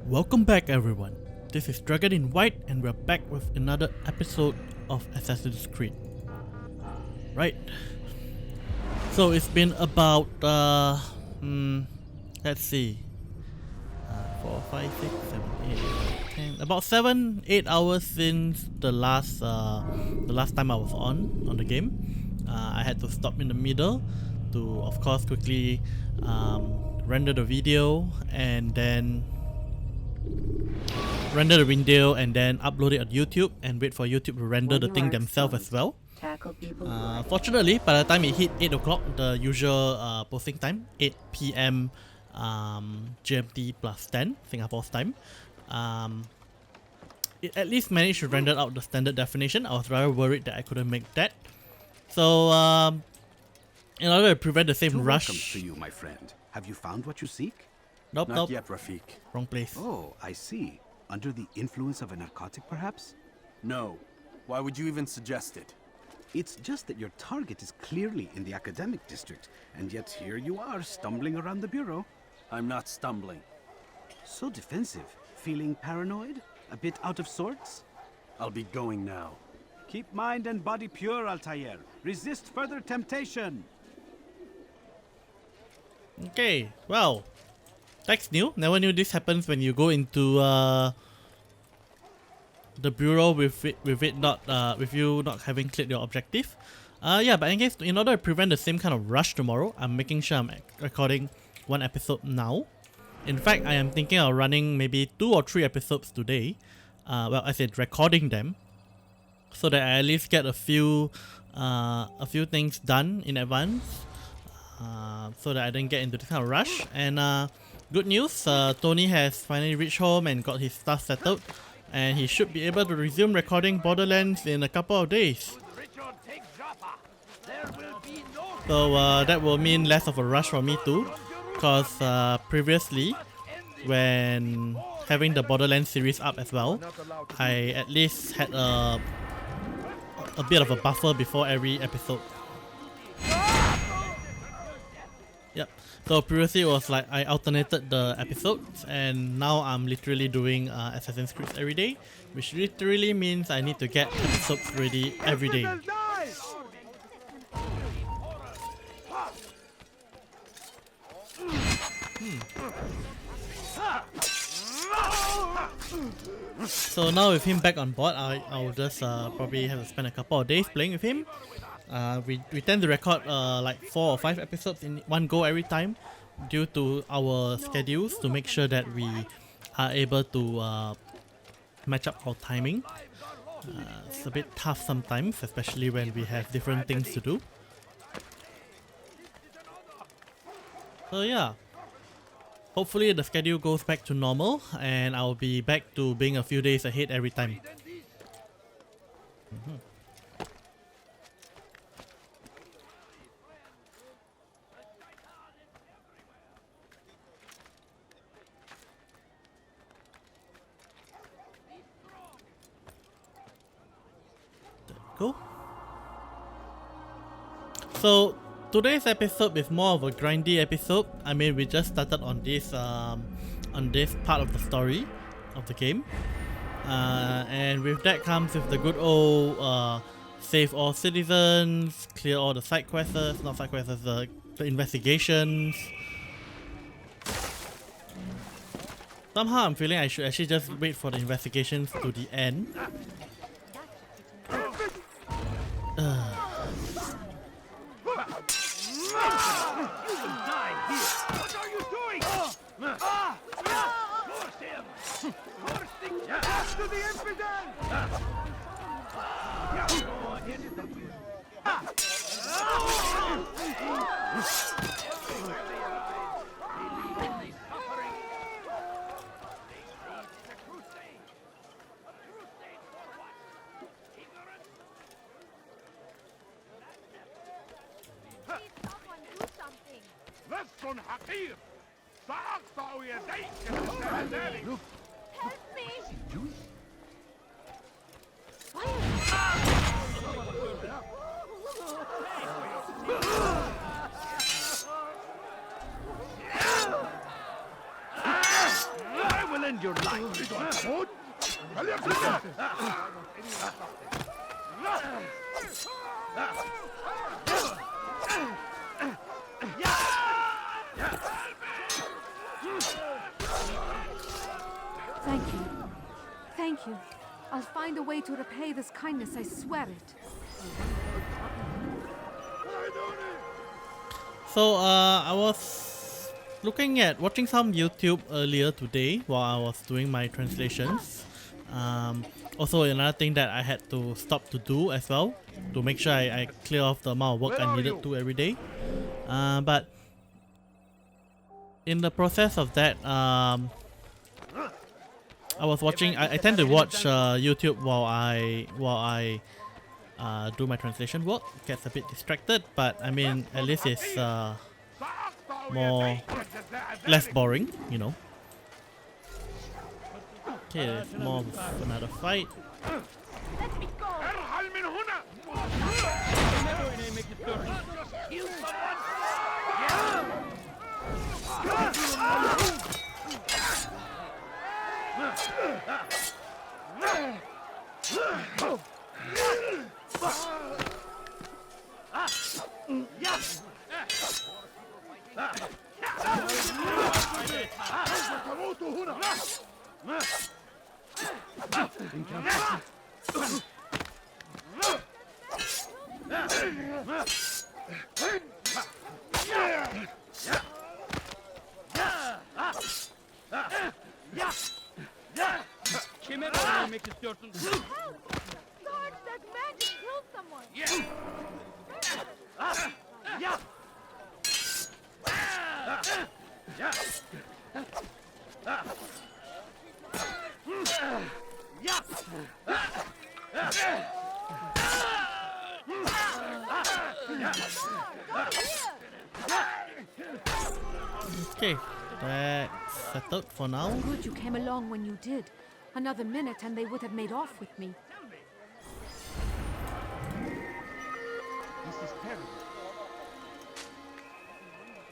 Welcome back everyone, this is DragonInWhite and we're back with another episode of Assassin's Creed. Right, so it's been about, let's see, 4, 5, 6, 7, 8, 10, about 7-8 hours since the last time I was on the game. I had to stop in the middle to, of course, quickly render the video and then upload it on YouTube and wait for YouTube to render the thing themselves as well. Fortunately, by the time it hit 8 o'clock, the usual posting time, 8 PM GMT plus 10 Singapore's time, it at least managed to render out the standard definition. I was rather worried that I couldn't make that. So in order to prevent the same rush. Welcome to you, my friend. Have you found what you seek? Nope. Not yet, Rafik. Wrong place. Oh, I see. Under the influence of a narcotic, perhaps? No. Why would you even suggest it? It's just that your target is clearly in the academic district, and yet here you are, stumbling around the bureau. I'm not stumbling. So defensive. Feeling paranoid? A bit out of sorts? I'll be going now. Keep mind and body pure, Altair. Resist further temptation. Okay, well, that's new. Never knew this happens when you go into the bureau with you not having cleared your objective. Yeah, but in case, in order to prevent the same kind of rush tomorrow, I'm making sure I'm recording one episode now. In fact, I am thinking of running maybe 2 or 3 episodes today. Well, I said recording them, so that I at least get a few things done in advance, so that I don't get into this kind of rush. And good news, Tony has finally reached home and got his stuff settled, and he should be able to resume recording Borderlands in a couple of days. So that will mean less of a rush for me too, because previously, when having the Borderlands series up as well, I at least had a bit of a buffer before every episode. Yep. So previously it was like I alternated the episodes, and now I'm literally doing Assassin's Creed every day, which literally means I need to get episodes ready every day. So now with him back on board, I'll just probably have to spend a couple of days playing with him. We tend to record like 4 or 5 episodes in one go every time, due to our schedules, to make sure that we are able to match up our timing. It's a bit tough sometimes, especially when we have different things to do. So yeah, hopefully the schedule goes back to normal and I'll be back to being a few days ahead every time. Cool. So today's episode is more of a grindy episode. I mean, we just started on this part of the story of the game, and with that comes with the good old save all citizens, clear all the side quests, not side quests, the investigations. Somehow I'm feeling I should actually just wait for the investigations to the end. Help me! lend your life. Thank you. Thank you. I'll find a way to repay this kindness, I swear it. So I was watching some YouTube earlier today while I was doing my translations. Also another thing that I had to stop to do as well to make sure I clear off the amount of work I needed to every day. But in the process of that, I was watching. I tend to watch YouTube while I do my translation work. Gets a bit distracted, but I mean at least it's less boring, you know. Okay, there's more of another fight. Let me go! Sarge, that man just killed someone! Okay, that's settled for now. Good you came along when you did. Another minute and they would have made off with me.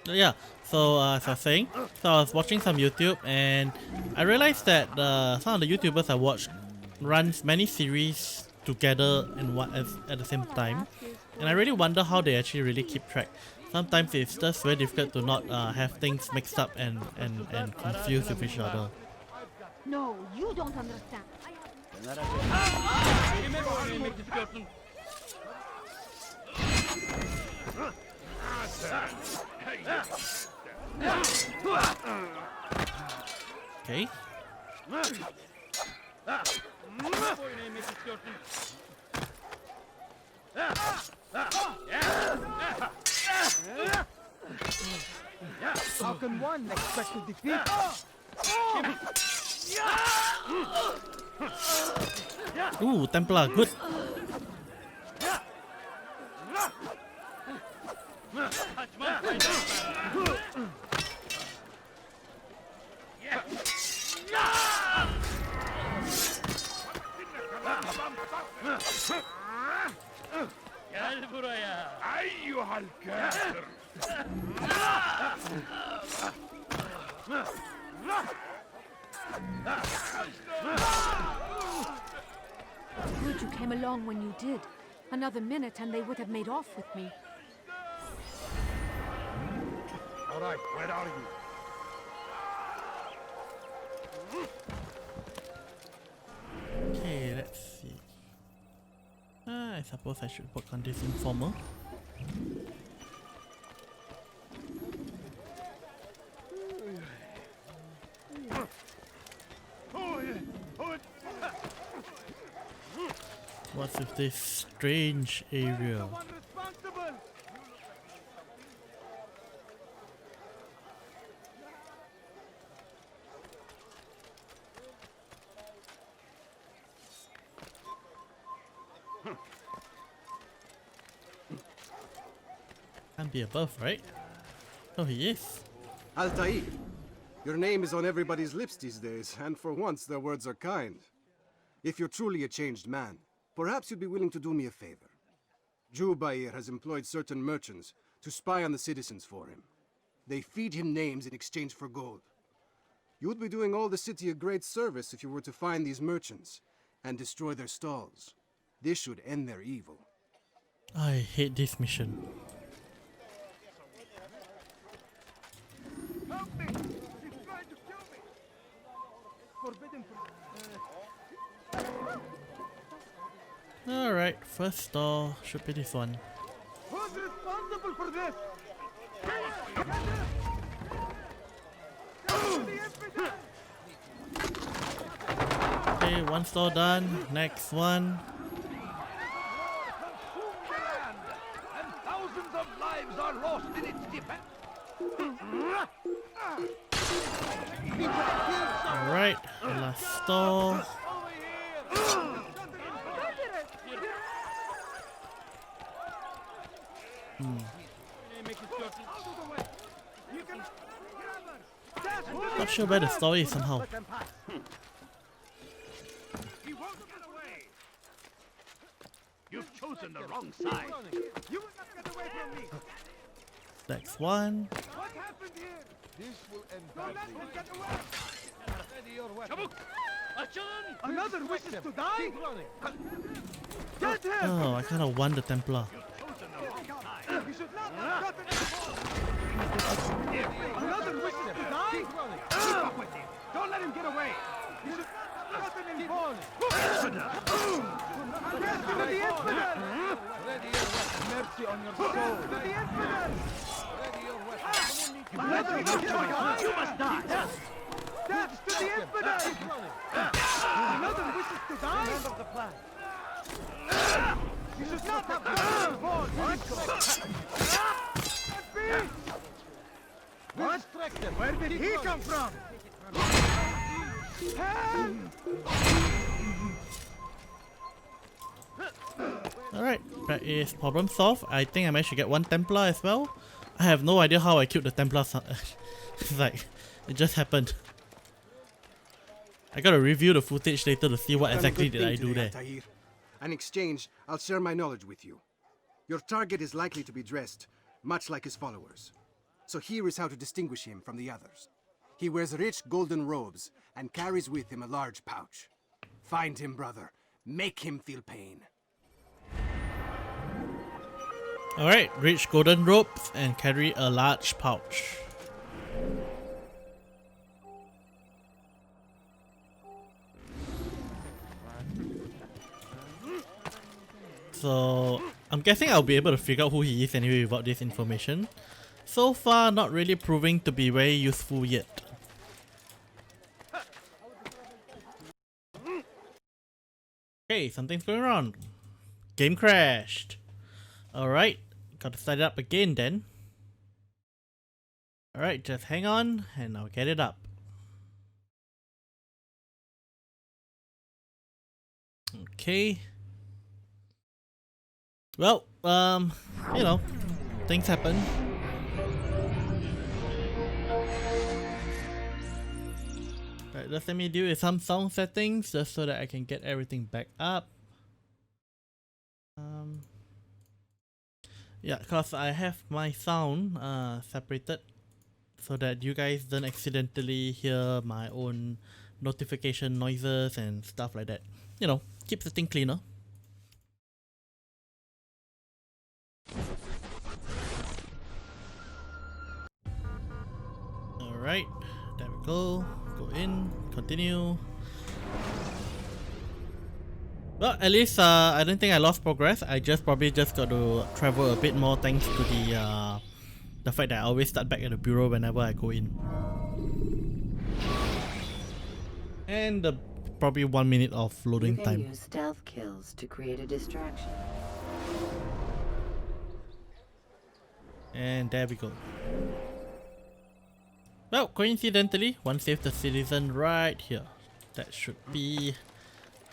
Yeah, so as I was saying, so I was watching some YouTube and I realized that some of the YouTubers I watch runs many series together in at the same time, and I really wonder how they actually really keep track. Sometimes it's just very difficult to not have things mixed up and confused with each other. No, you don't understand. Okay. How can one expect to defeat? Ooh, Templar, good. Gel buraya. Eyyuhal kafir. Good you came along when you did. Another minute and they would have made off with me. All right, where are you? Okay, let's see. I suppose I should work on this informer. What's with this strange area? Can't be above, right? Oh, he is. Altair, your name is on everybody's lips these days, and for once their words are kind. If you're truly a changed man, perhaps you'd be willing to do me a favor. Jubair has employed certain merchants to spy on the citizens for him. They feed him names in exchange for gold. You would be doing all the city a great service if you were to find these merchants and destroy their stalls. This should end their evil. I hate this mission. Help me! He's trying to kill me! Forbidden from... Alright, first stall should be this one. Who's responsible for this? Okay, one stall done. Next one. And thousands of lives are lost in its defense. Alright, last stall. Not sure where the story is somehow. He won't get away. You've chosen the wrong side. You will not get away from me. Next one. What happened here? This will end badly. Don't let him get away. Ready your weapon. Another wishes to die? Get him! Oh, I kind of won the Templar. You should not have gotten involved. Another wishes to die? Keep up with him. Don't let him get away. You should not have gotten involved. Yes, to the infidel! Ready your weapon. Mercy on your soul. To the infidel! Ready your weapon. You must die. That's to the infidel! Another wishes to die? End of the plan. You should not have gotten involved. Where did he come from? Alright, that is problem solved. I think I managed to get one Templar as well. I have no idea how I killed the Templar. It's like, it just happened. I gotta review the footage later to see what exactly did I do there. Altair. In exchange, I'll share my knowledge with you. Your target is likely to be dressed, much like his followers. So here is how to distinguish him from the others. He wears rich golden robes and carries with him a large pouch. Find him, brother. Make him feel pain. Alright, rich golden robes and carry a large pouch. So, I'm guessing I'll be able to figure out who he is anyway without this information. So far, not really proving to be very useful yet. Okay, something's going on. Game crashed. Alright, gotta start it up again then. Alright, just hang on and I'll get it up. Okay. Well, you know, things happen. Alright, just let me do with some sound settings just so that I can get everything back up. Yeah, cause I have my sound separated so that you guys don't accidentally hear my own notification noises and stuff like that. You know, keeps the thing cleaner. Alright, there we go. Go in, continue. Well, at least I don't think I lost progress. I probably just got to travel a bit more thanks to the fact that I always start back at the bureau whenever I go in. And probably 1 minute of loading You time. can use stealth kills to create a distraction. And there we go. Well, coincidentally, one saved the citizen right here. That should be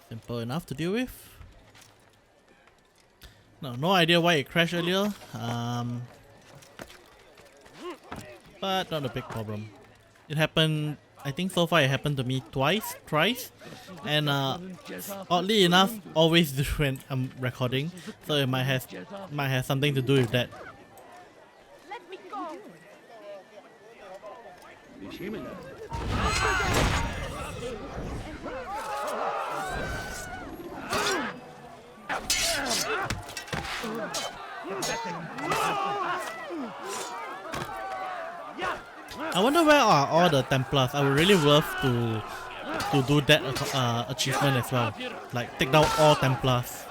simple enough to deal with. No idea why it crashed earlier. But not a big problem. It happened, I think so far it happened to me thrice. And oddly enough, always do when I'm recording. So it might have something to do with that. Let me go! I wonder where are all the Templars. I would really love to do that achievement as well. Like take down all Templars.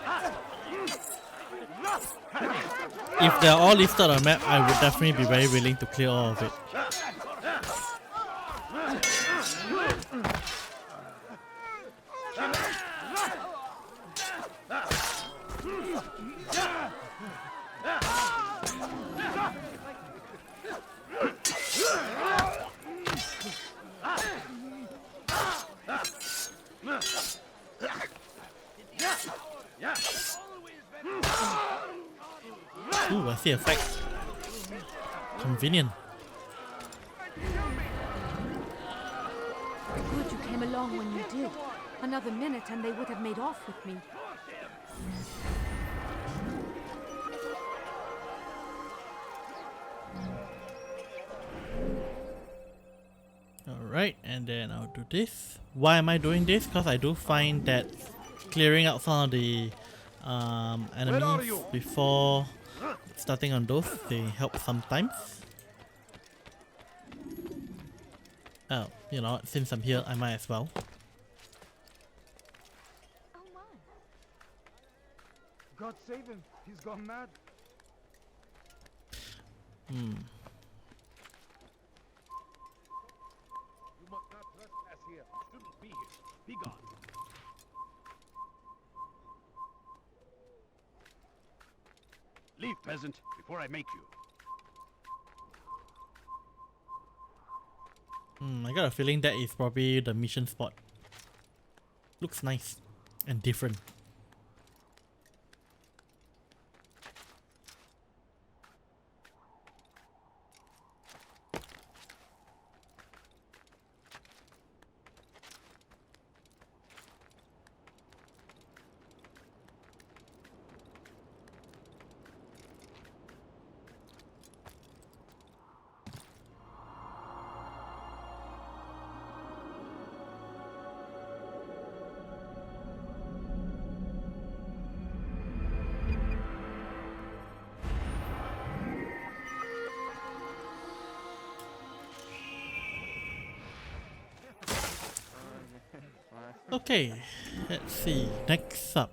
If they're all listed on the map, I would definitely be very willing to clear all of it. Ooh, I see a fact. Convenient. Good you came along when you did. Another minute and they would have made off with me. Alright, and then I'll do this. Why am I doing this? Because I do find that clearing out some of the enemies before starting on those, they help sometimes. Oh, you know, since I'm here, I might as well. God save him. He's gone mad. Hmm. You must not trespass here. You shouldn't be here. Be gone. Leave, peasant, before I make you. I got a feeling that is probably the mission spot. Looks nice and different. Okay, let's see. Next up.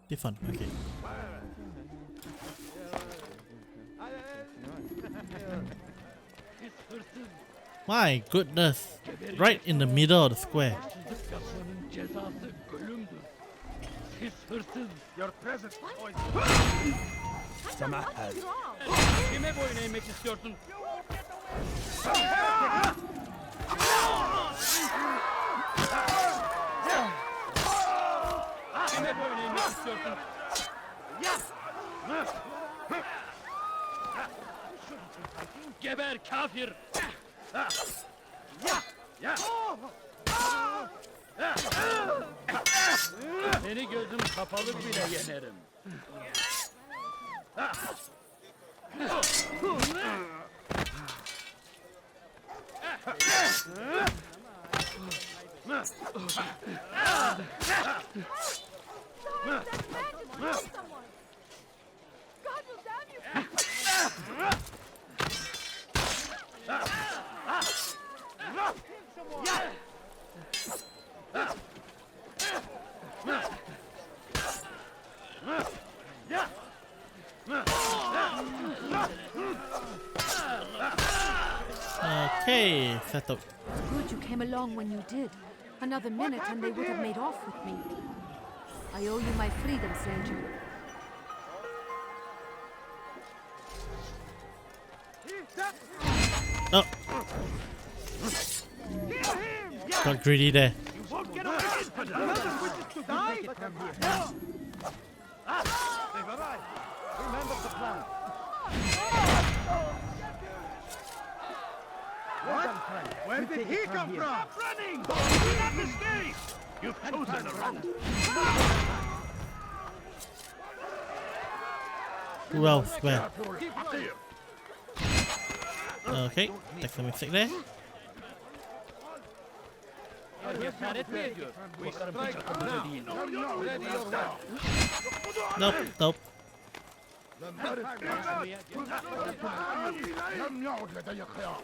This one, okay. My goodness. Right in the middle of the square. Your presence. Kime boyun eğmek istiyorsun? Kime boyun eğmek istiyorsun? Geber kafir! Seni gözüm kapalı bile yenerim. Okay, settled. Good you came along when you did. Another minute and they would have made off with me. I owe you my freedom, stranger. Oh, got greedy there. You won't get away. Another wishes to die. They've arrived. Remember the plan. What? Where did he come from? Stop running! Do not escape! You've chosen the wrong. Who else? Where? Keep up to you. Okay, take some mistake there. Canavar cesaret mi ediyor? Bu işlerin hiç akıllıca değil. Ready your weapon. Nope, nope. لم يعد لدي خيار.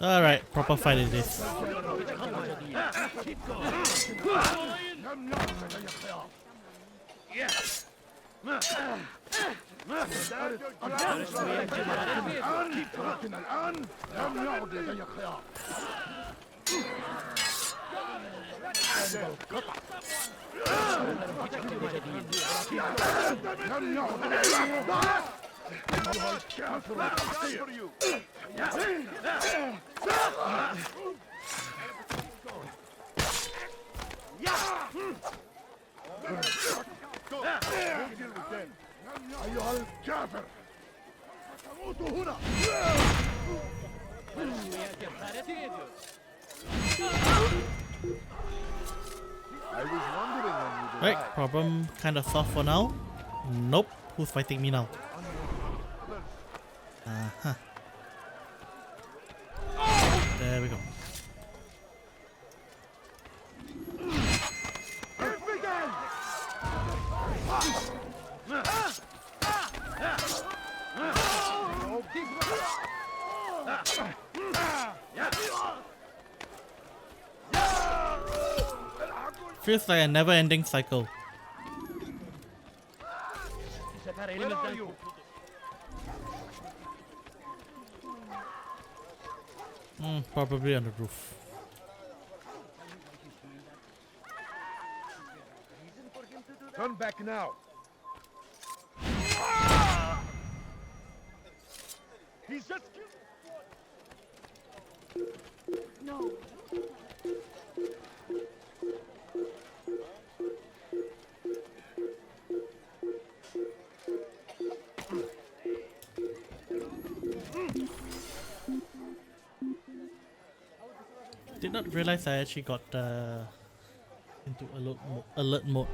Alright, proper fight it is. لم يعد لدي خيار. لكن الآن لم يعد لدي خيار. لم يعد أيها الكافر الحقير. أيها الكافر تموت هنا. Cesaret mi ediyor? Right, problem kind of solved for now. Nope, who's fighting me now? Uh-huh. There we go. Feels like a never-ending cycle. Bu sefer elimizden kurtuldu. Probably on the roof. Turn back now. He's just killed. No. Did not realize I actually got into alert mode.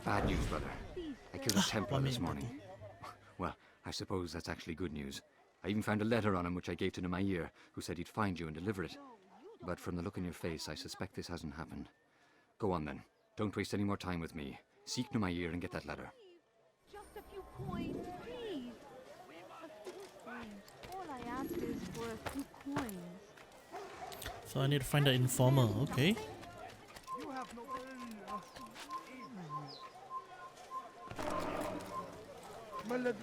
Bad news, brother. I killed a Templar this One minute, morning. Well, I suppose that's actually good news. I even found a letter on him which I gave to Nemair, who said he'd find you and deliver it. But from the look on your face, I suspect this hasn't happened. Go on then. Don't waste any more time with me. Seek Nemair and get that letter. Just a few coins, please. A few coins. All I ask is for a few coins. So I need to find the informer, okay. You have no. ما الذي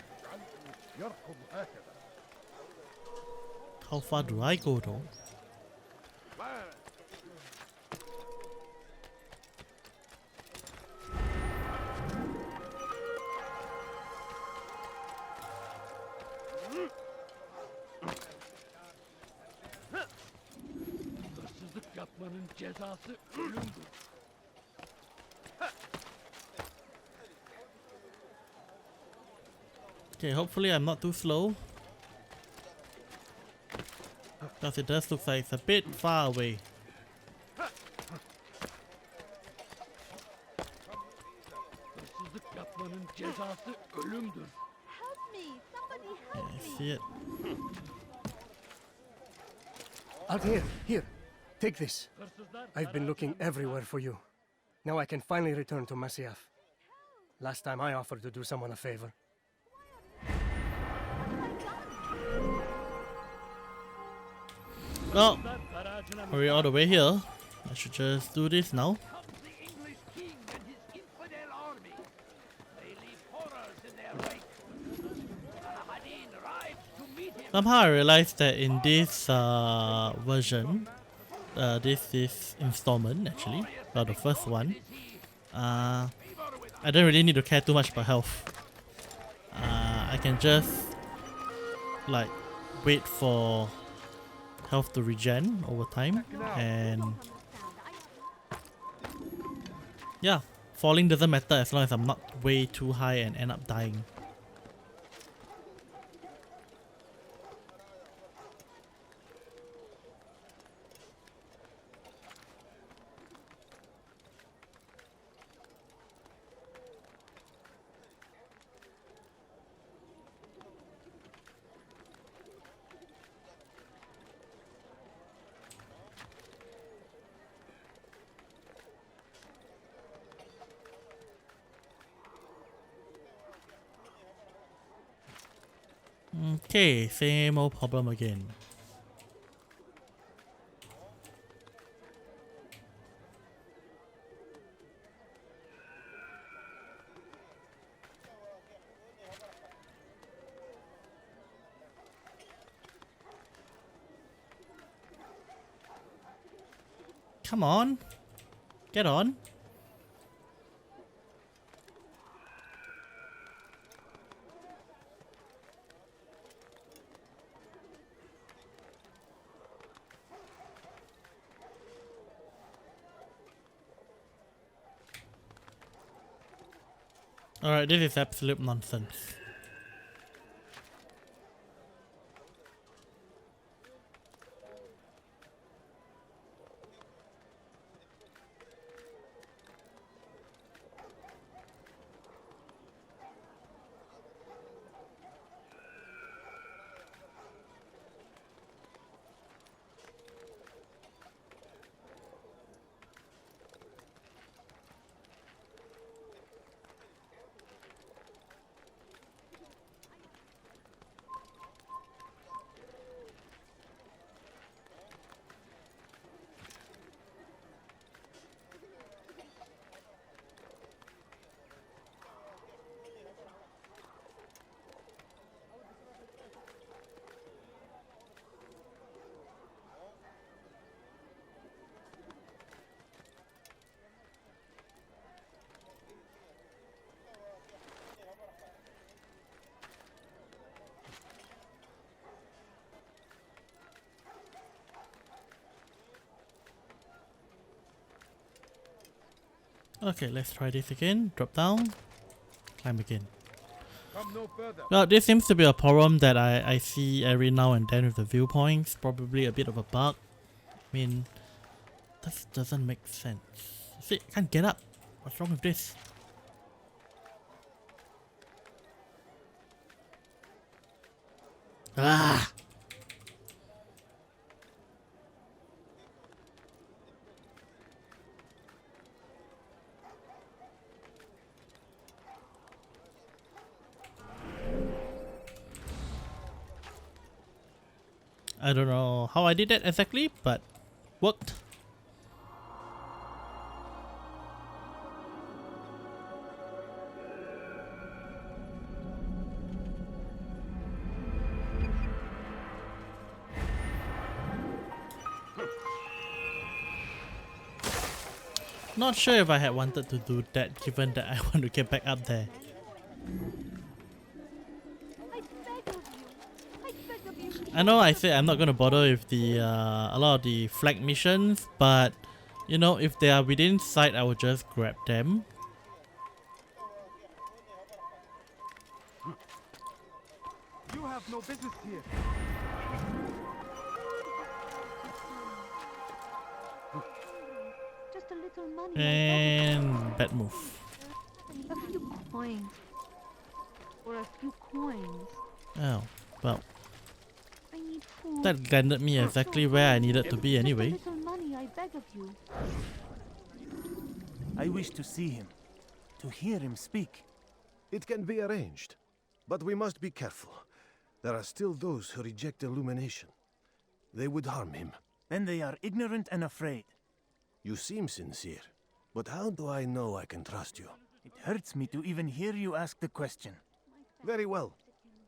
يركض هكذا؟ How far do I go though? Hırsızlık yapmanın cezası ölümdür. Okay, hopefully I'm not too slow. Because it does look like it's a bit far away. Hırsızlık yapmanın cezası ölümdür. Help me! Somebody help Yeah, I me! see it. Altair, here. Take this. Hırsızlar I've been looking everywhere for you. Now I can finally return to Masyaf. Last time I offered to do someone a favor. Well, dar ağacına we're all the way here. I should just do this now. comes the English king and his infidel army. They leave horrors in their wake. Saladin rides to meet him. Somehow I realized that in this version, this installment actually, well the first one, I don't really need to care too much about health. I can just like wait for health to regen over time, and yeah, falling doesn't matter as long as I'm not way too high and end up dying. Okay, same old problem again. Come on, get on. Alright, this is absolute nonsense. Okay, let's try this again. Drop down, climb again. Come no further. Well, this seems to be a problem that I see every now and then with the viewpoints. Probably a bit of a bug. I mean, this doesn't make sense. See, I can't get up. What's wrong with this? Ah! I don't know how I did that exactly, but worked. Not sure if I had wanted to do that given that I want to get back up there. I know I said I'm not gonna bother with the a lot of the flag missions, but you know, if they are within sight, I will just grab them. You have no business here. Just a little money. And bad move. A few coins. Or a few coins. Oh, well, I need food. that landed me exactly where I needed to be anyway. Just a little money, I beg of you. I wish to see him, to hear him speak. It can be arranged, but we must be careful. There are still those who reject illumination. They would harm him. Then they are ignorant and afraid. You seem sincere, but how do I know I can trust you? It hurts me to even hear you ask the question. Very well.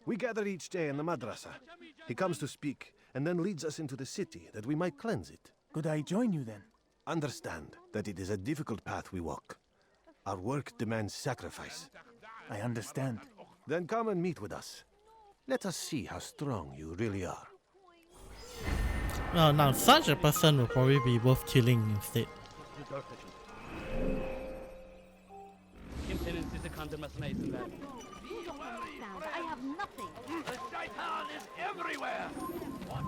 We gather each day in the madrasa. He comes to speak, and then leads us into the city, that we might cleanse it. Could I join you then? Understand that it is a difficult path we walk. Our work demands sacrifice. I understand. Then come and meet with us. Let us see how strong you really are. Well, now such a person will probably be worth killing instead. I have nothing. The shaitan is everywhere. What?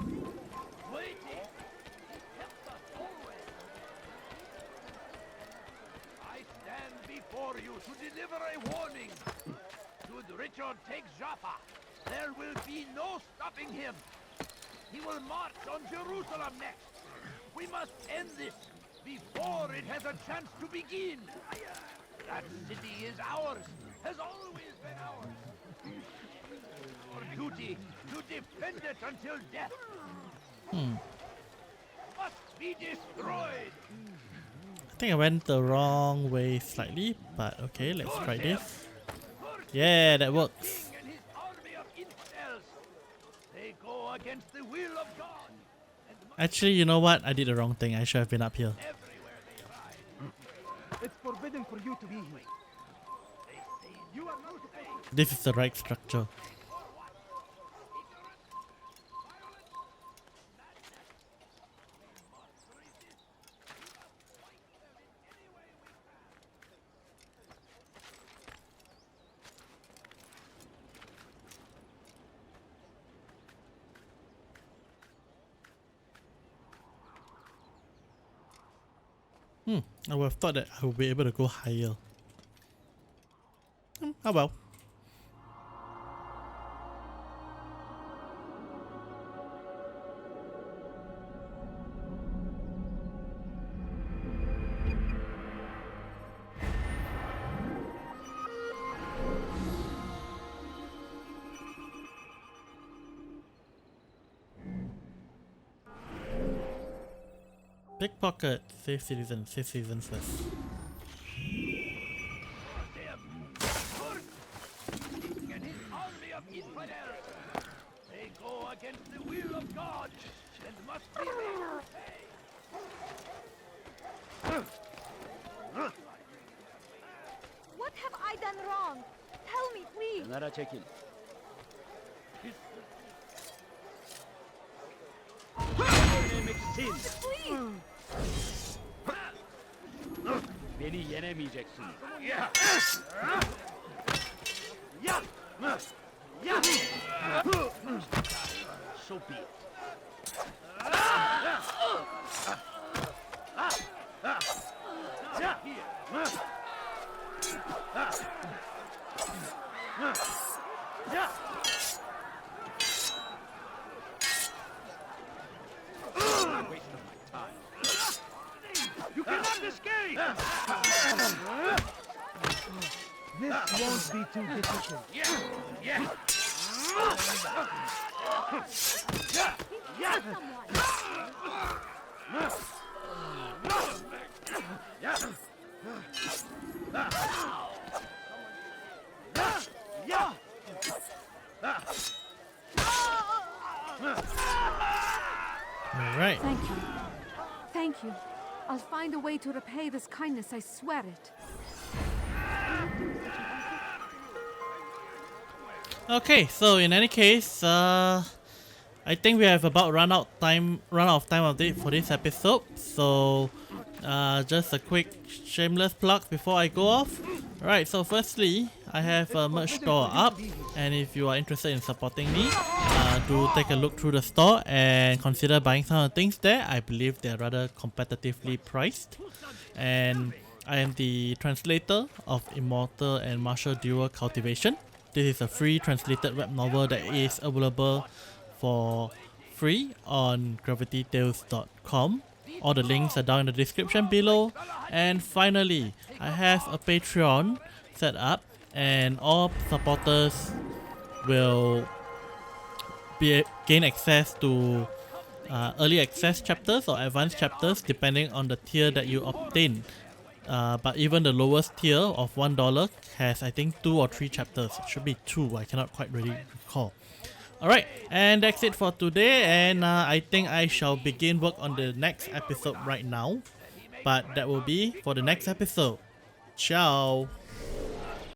Waiting. He kept us always. I stand before you to deliver a warning. Should Richard take Jaffa, there will be no stopping him. He will march on Jerusalem next. We must end this before it has a chance to begin. That city is ours, has always been ours. duty to defend it until death. Must be destroyed. I think I went the wrong way slightly, but okay, let's try this. Yeah, that works. And his army of infidels. They go against the will of God. Actually, you know what? I did the wrong thing. I should have been up here. Everywhere they ride. It's forbidden for you to be here. You are not supposed to. This is the right structure. I would have thought that I would be able to go higher. Oh well. Pickpocket, save citizens first. And his army of infidels. They go against the will of God and must be made to pay. What have I done wrong? Tell me, please. 나라 제길. Beni yenemeyeceksin. So be it. You cannot escape! This won't be too difficult. Yeah! Alright. Thank you. Thank you. I'll find a way to repay this kindness, I swear it. Okay, so in any case, I think we have about run out of time for this episode. So just a quick shameless plug before I go off. Alright, so firstly, I have a merch store up, and if you are interested in supporting me, do take a look through the store and consider buying some of the things there. I believe they are rather competitively priced. And I am the translator of Immortal and Martial Duel Cultivation. This is a free translated web novel that is available for free on gravitytales.com. All the links are down in the description below. And finally, I have a Patreon set up, and all supporters will gain access to early access chapters or advanced chapters depending on the tier that you obtain. But even the lowest tier of $1 has, I think, 2 or 3 chapters. It should be 2, I cannot quite really recall. Alright, and that's it for today, and I think I shall begin work on the next episode right now. But that will be for the next episode. Ciao!